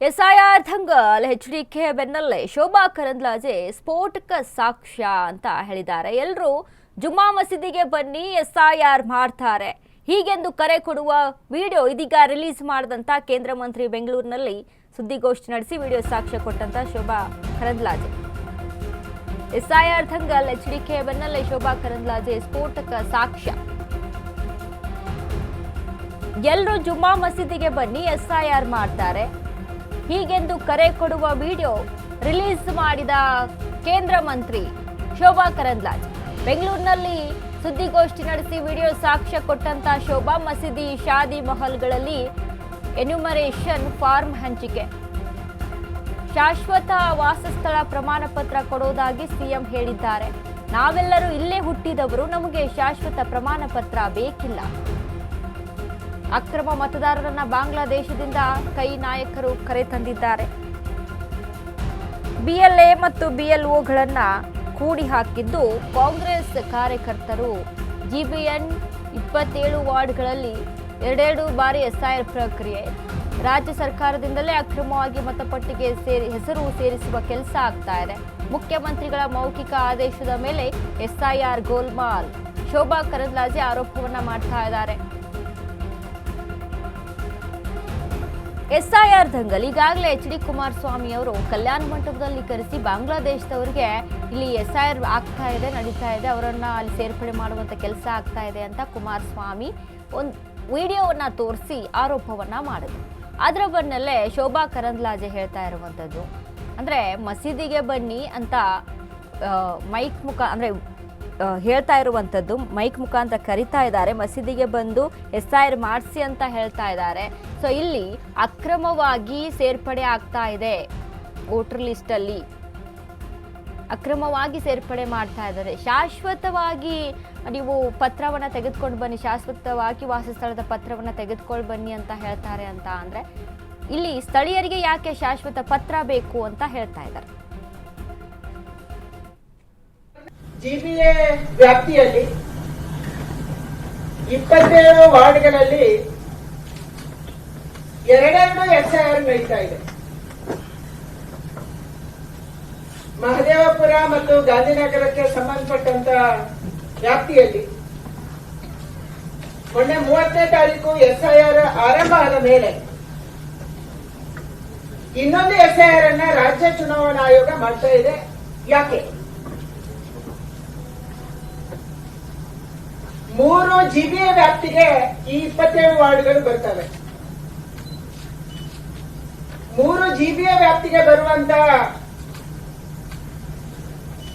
SIR Dangal HDK ಬೆನ್ನಲ್ಲೇ ಶೋಭಾ ಕರಂದ್ಲಾಜೆ ಸ್ಫೋಟಕ ಸಾಕ್ಷ್ಯ ಅಂತ ಹೇಳಿದ್ದಾರೆ. ಎಲ್ಲರೂ ಜುಮ್ಮಾ ಮಸೀದಿಗೆ ಬನ್ನಿ ಎಸ್ಐಆರ್ ಮಾಡ್ತಾರೆ ಹೀಗೆಂದು ಕರೆ ಕೊಡುವ ವಿಡಿಯೋ ಇದೀಗ ರಿಲೀಸ್ ಮಾಡಿದಂತ ಕೇಂದ್ರ ಮಂತ್ರಿ ಬೆಂಗಳೂರಿನಲ್ಲಿ ಸುದ್ದಿಗೋಷ್ಠಿ ನಡೆಸಿ ವಿಡಿಯೋ ಸಾಕ್ಷ್ಯ ಕೊಟ್ಟಂತ ಶೋಭಾ ಕರಂದ್ಲಾಜೆ. ಎಸ್ಐಆರ್ ದಂಗಲ್ ಎಚ್ಡಿಕೆ ಬೆನ್ನಲ್ಲೇ ಶೋಭಾ ಕರಂದ್ಲಾಜೆ ಸ್ಫೋಟಕ ಸಾಕ್ಷ್ಯ. ಎಲ್ಲರೂ ಜುಮ್ಮಾ ಮಸೀದಿಗೆ ಬನ್ನಿ ಎಸ್ಐಆರ್ ಮಾಡ್ತಾರೆ ಹೀಗೆಂದು ಕರೆ ಕೊಡುವ ವಿಡಿಯೋ ರಿಲೀಸ್ ಮಾಡಿದ ಕೇಂದ್ರ ಮಂತ್ರಿ ಶೋಭಾ ಕರಂದ್ಲಾಜೆ ಬೆಂಗಳೂರಿನಲ್ಲಿ ಸುದ್ದಿಗೋಷ್ಠಿ ನಡೆಸಿ ವಿಡಿಯೋ ಸಾಕ್ಷ್ಯ ಕೊಟ್ಟಂತ ಶೋಭಾ, ಮಸೀದಿ, ಶಾದಿ ಮಹಲ್ಗಳಲ್ಲಿ ಎನ್ಯುಮರೇಷನ್ ಫಾರ್ಮ್ ಹಂಚಿಕೆ, ಶಾಶ್ವತ ವಾಸಸ್ಥಳ ಪ್ರಮಾಣ ಪತ್ರ ಕೊಡೋದಾಗಿ ಸಿಎಂ ಹೇಳಿದ್ದಾರೆ. ನಾವೆಲ್ಲರೂ ಇಲ್ಲೇ ಹುಟ್ಟಿದವರು, ನಮಗೆ ಶಾಶ್ವತ ಪ್ರಮಾಣ ಪತ್ರ ಬೇಕಿಲ್ಲ. ಅಕ್ರಮ ಮತದಾರರನ್ನ ಬಾಂಗ್ಲಾದೇಶದಿಂದ ಕೈ ನಾಯಕರು ಕರೆ ತಂದಿದ್ದಾರೆ. ಬಿಎಲ್ಎ ಮತ್ತು ಬಿಎಲ್ಒಗಳನ್ನ ಕೂಡಿ ಹಾಕಿದ್ದು ಕಾಂಗ್ರೆಸ್ ಕಾರ್ಯಕರ್ತರು. ಜಿಬಿಎನ್ 27 ವಾರ್ಡ್ಗಳಲ್ಲಿ 2 ಬಾರಿ ಎಸ್ಐಆರ್ ಪ್ರಕ್ರಿಯೆ. ರಾಜ್ಯ ಸರ್ಕಾರದಿಂದಲೇ ಅಕ್ರಮವಾಗಿ ಮತಪಟ್ಟಿಗೆ ಹೆಸರು ಸೇರಿಸುವ ಕೆಲಸ ಆಗ್ತಾ ಇದೆ. ಮುಖ್ಯಮಂತ್ರಿಗಳ ಮೌಖಿಕ ಆದೇಶದ ಮೇಲೆ ಎಸ್ಐಆರ್ ಗೋಲ್ಮಾಲ್. ಶೋಭಾ ಕರಂದ್ಲಾಜೆ ಆರೋಪವನ್ನ ಮಾಡ್ತಾ ಇದ್ದಾರೆ. ಎಸ್ಐಆರ್ ದಂಗಲ್ ಈಗಾಗಲೇ ಎಚ್.ಡಿ. ಕುಮಾರಸ್ವಾಮಿ ಅವರು ಕಲ್ಯಾಣ ಮಂಟಪದಲ್ಲಿ ಕರೆಸಿ ಬಾಂಗ್ಲಾದೇಶದವರಿಗೆ ಇಲ್ಲಿ ಎಸ್ಐಆರ್ ಆಗ್ತಾ ಇದೆ, ನಡೀತಾ ಇದೆ, ಅವರನ್ನ ಅಲ್ಲಿ ಸೇರ್ಪಡೆ ಮಾಡುವಂತ ಕೆಲಸ ಆಗ್ತಾ ಇದೆ ಅಂತ ಕುಮಾರಸ್ವಾಮಿ ಒಂದು ವಿಡಿಯೋವನ್ನ ತೋರಿಸಿ ಆರೋಪವನ್ನ ಮಾಡಿದ್ರು. ಅದರ ಬೆನ್ನಲ್ಲೇ ಶೋಭಾ ಕರಂದ್ಲಾಜೆ ಹೇಳ್ತಾ ಇರುವಂತದ್ದು ಅಂದ್ರೆ ಮಸೀದಿಗೆ ಬನ್ನಿ ಅಂತ ಮೈಕ್ ಮುಖ ಅಂದ್ರೆ ಹೇಳ್ತಾ ಇರುವಂತದ್ದು, ಮೈಕ್ ಮುಖಾಂತರ ಕರಿತಾ ಇದ್ದಾರೆ. ಮಸೀದಿಗೆ ಬಂದು ಎಸ್ಐಆರ್ ಮಾಡಿಸಿ ಅಂತ ಹೇಳ್ತಾ ಇದ್ದಾರೆ. ಸೊ ಇಲ್ಲಿ ಅಕ್ರಮವಾಗಿ ಸೇರ್ಪಡೆ ಆಗ್ತಾ ಇದೆ, ವೋಟರ್ ಲಿಸ್ಟ್ ಅಲ್ಲಿ ಅಕ್ರಮವಾಗಿ ಸೇರ್ಪಡೆ ಮಾಡ್ತಾ ಇದ್ದಾರೆ. ಶಾಶ್ವತವಾಗಿ ನೀವು ಪತ್ರವನ್ನ ತೆಗೆದುಕೊಂಡು ಬನ್ನಿ, ಶಾಶ್ವತವಾಗಿ ವಾಸಸ್ಥಳದ ಪತ್ರವನ್ನ ತೆಗೆದುಕೊಂಡು ಬನ್ನಿ ಅಂತ ಹೇಳ್ತಾರೆ ಅಂತ ಅಂದ್ರೆ ಇಲ್ಲಿ ಸ್ಥಳೀಯರಿಗೆ ಯಾಕೆ ಶಾಶ್ವತ ಪತ್ರ ಬೇಕು ಅಂತ ಹೇಳ್ತಾ ಇದ್ದಾರೆ. ಜಿಬಿಎ ವ್ಯಾಪ್ತಿಯಲ್ಲಿ 27 ವಾರ್ಡ್ಗಳಲ್ಲಿ 2 ಎಸ್ಐಆರ್ ನಡೀತಾ ಇದೆ. ಮಹದೇವಪುರ ಮತ್ತು ಗಾಂಧಿನಗರಕ್ಕೆ ಸಂಬಂಧಪಟ್ಟಂತ ವ್ಯಾಪ್ತಿಯಲ್ಲಿ ಮೊನ್ನೆ 30ನೇ ತಾರೀಕು ಎಸ್ಐಆರ್ ಆರಂಭ ಆದ ಮೇಲೆ ಇನ್ನೊಂದು ಎಸ್ಐಆರ್ ಅನ್ನ ರಾಜ್ಯ ಚುನಾವಣಾ ಆಯೋಗ ಮಾಡ್ತಾ ಇದೆ. ಯಾಕೆ? 3 ಜಿಬಿಎ ವ್ಯಾಪ್ತಿಗೆ ಈ 27 ವಾರ್ಡ್ಗಳು ಬರ್ತವೆ. 3 ಜಿಬಿಎ ವ್ಯಾಪ್ತಿಗೆ ಬರುವಂತ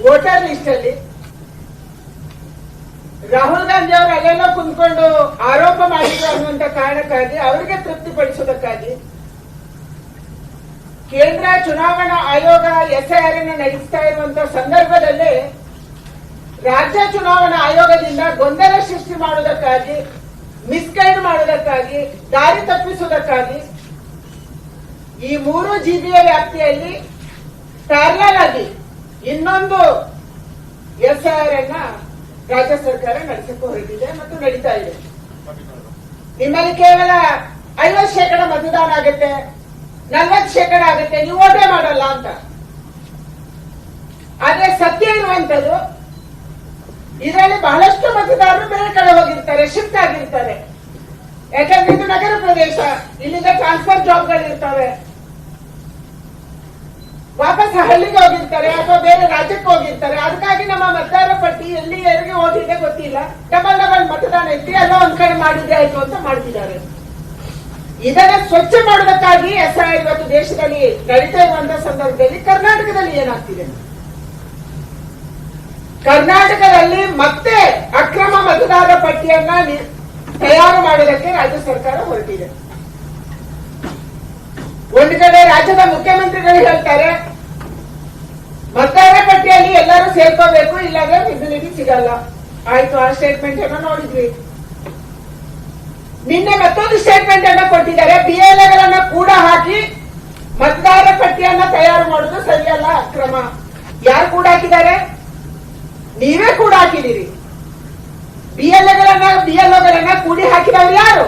ವೋಟರ್ ಲಿಸ್ಟ್ ಅಲ್ಲಿ ರಾಹುಲ್ ಗಾಂಧಿ ಅವರು ಅಲ್ಲೆಲ್ಲೋ ಕುಂತ್ಕೊಂಡು ಆರೋಪ ಮಾಡಿದ್ರು ಅನ್ನುವಂತ ಕಾರಣಕ್ಕಾಗಿ ಅವರಿಗೆ ತೃಪ್ತಿಪಡಿಸೋದಕ್ಕಾಗಿ ಕೇಂದ್ರ ಚುನಾವಣಾ ಆಯೋಗ ಎಸ್ಐಆರ್ ಅನ್ನು ನಡೆಸ್ತಾ ಇರುವಂತ ಸಂದರ್ಭದಲ್ಲಿ ರಾಜ್ಯ ಚುನಾವಣಾ ಆಯೋಗದಿಂದ ಗೊಂದಲ ಸೃಷ್ಟಿ ಮಾಡುವುದಕ್ಕಾಗಿ, ಮಿಸ್ಗೈಡ್ ಮಾಡುವುದಕ್ಕಾಗಿ, ದಾರಿ ತಪ್ಪಿಸುವುದಕ್ಕಾಗಿ ಈ 3 ಜಿಬಿಎ ವ್ಯಾಪ್ತಿಯಲ್ಲಿ ಪ್ಯಾರಲಲ್ ಆಗಿ ಇನ್ನೊಂದು ಎಸ್ಐಆರ್ ಅನ್ನ ರಾಜ್ಯ ಸರ್ಕಾರ ನಡೆಸಕ್ಕೆ ಹೊರಟಿದೆ ಮತ್ತು ನಡೀತಾ ಇದೆ. ನಿಮ್ಮಲ್ಲಿ ಕೇವಲ 50% ಮತದಾನ ಆಗುತ್ತೆ, 40% ಆಗುತ್ತೆ, ನೀವು ವೋಟೇ ಮಾಡಲ್ಲ ಅಂತ. ಆದ್ರೆ ಸತ್ಯ ಇರುವಂತದ್ದು ಇದರಲ್ಲಿ ಬಹಳಷ್ಟು ಮತದಾರರು ಬೇರೆ ಕಡೆ ಹೋಗಿರ್ತಾರೆ, ಶಿಫ್ಟ್ ಆಗಿರ್ತಾರೆ. ಯಾಕಂದ್ರೆ ಇದು ನಗರ ಪ್ರದೇಶ, ಇಲ್ಲಿಂದ ಟ್ರಾನ್ಸ್ಫರ್ ಜಾಬ್ಗಳು ಇರ್ತವೆ, ವಾಪಸ್ ಹಳ್ಳಿಗೆ ಹೋಗಿರ್ತಾರೆ ಅಥವಾ ಬೇರೆ ರಾಜ್ಯಕ್ಕೆ ಹೋಗಿರ್ತಾರೆ. ಅದಕ್ಕಾಗಿ ನಮ್ಮ ಮತದಾರ ಪಟ್ಟಿ ಎಲ್ಲಿ ಯಾರಿಗೆ ಓದಿದೆ ಗೊತ್ತಿಲ್ಲ, ಡಬಲ್ ಮತದಾನ ಇತ್ತು, ಎಲ್ಲ ಒಂದ್ ಕಡೆ ಮಾಡಿದ್ರೆ ಆಯ್ತು ಅಂತ ಮಾಡ್ತಿದ್ದಾರೆ. ಇದನ್ನ ಸ್ವಚ್ಛ ಮಾಡೋದಕ್ಕಾಗಿ ಎಸ್ಐಆರ್ ಇವತ್ತು ದೇಶದಲ್ಲಿ ನಡೀತಾ ಇರುವಂತಹ ಸಂದರ್ಭದಲ್ಲಿ ಕರ್ನಾಟಕದಲ್ಲಿ ಏನಾಗ್ತಿದೆ? ಕರ್ನಾಟಕದಲ್ಲಿ ಮತ್ತೆ ಅಕ್ರಮ ಮತದಾರರ ಪಟ್ಟಿಯನ್ನ ತಯಾರು ಮಾಡೋದಕ್ಕೆ ರಾಜ್ಯ ಸರ್ಕಾರ ಹೊರಟಿದೆ. ಒಂದು ಕಡೆ ರಾಜ್ಯದ ಮುಖ್ಯಮಂತ್ರಿಗಳು ಹೇಳ್ತಾರೆ ಮತದಾರರ ಪಟ್ಟಿಯಲ್ಲಿ ಎಲ್ಲರೂ ಸೇರ್ಕೋಬೇಕು, ಇಲ್ಲಾಂದ್ರೆ ಫೆಸಿಲಿಟಿ ಸಿಗಲ್ಲ. ಆಯ್ತು, ಆ ಸ್ಟೇಟ್ಮೆಂಟ್ ಅನ್ನ ನೋಡಿದ್ವಿ. ನಿನ್ನೆ ಮತ್ತೊಂದು ಸ್ಟೇಟ್ಮೆಂಟ್ ಅನ್ನ ಕೊಟ್ಟಿದ್ದಾರೆ, ಬಿಎಲ್ಎಗಳನ್ನ ಕೂಡ ಹಾಕಿ ಮತದಾರರ ಪಟ್ಟಿಯನ್ನ ತಯಾರು ಮಾಡೋದು ಸರಿಯಲ್ಲ, ಅಕ್ರಮ. ಯಾರು ಕೂಡ ಹಾಕಿದ್ದಾರೆ? ನೀವೇ ಕೂಡ ಹಾಕಿದ್ದೀರಿ. ಬಿಎಲ್ಒಗಳನ್ನ ಕೂಡಿ ಹಾಕಿದವರು ಯಾರು?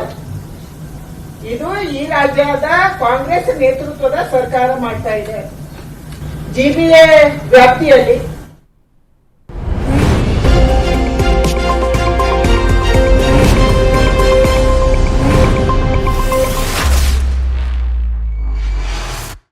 ಇದು ಈ ರಾಜ್ಯದ ಕಾಂಗ್ರೆಸ್ ನೇತೃತ್ವದ ಸರ್ಕಾರ ಮಾಡ್ತಾ ಇದೆ. ಜಿಬಿಎ ವ್ಯಾಪ್ತಿಯಲ್ಲಿ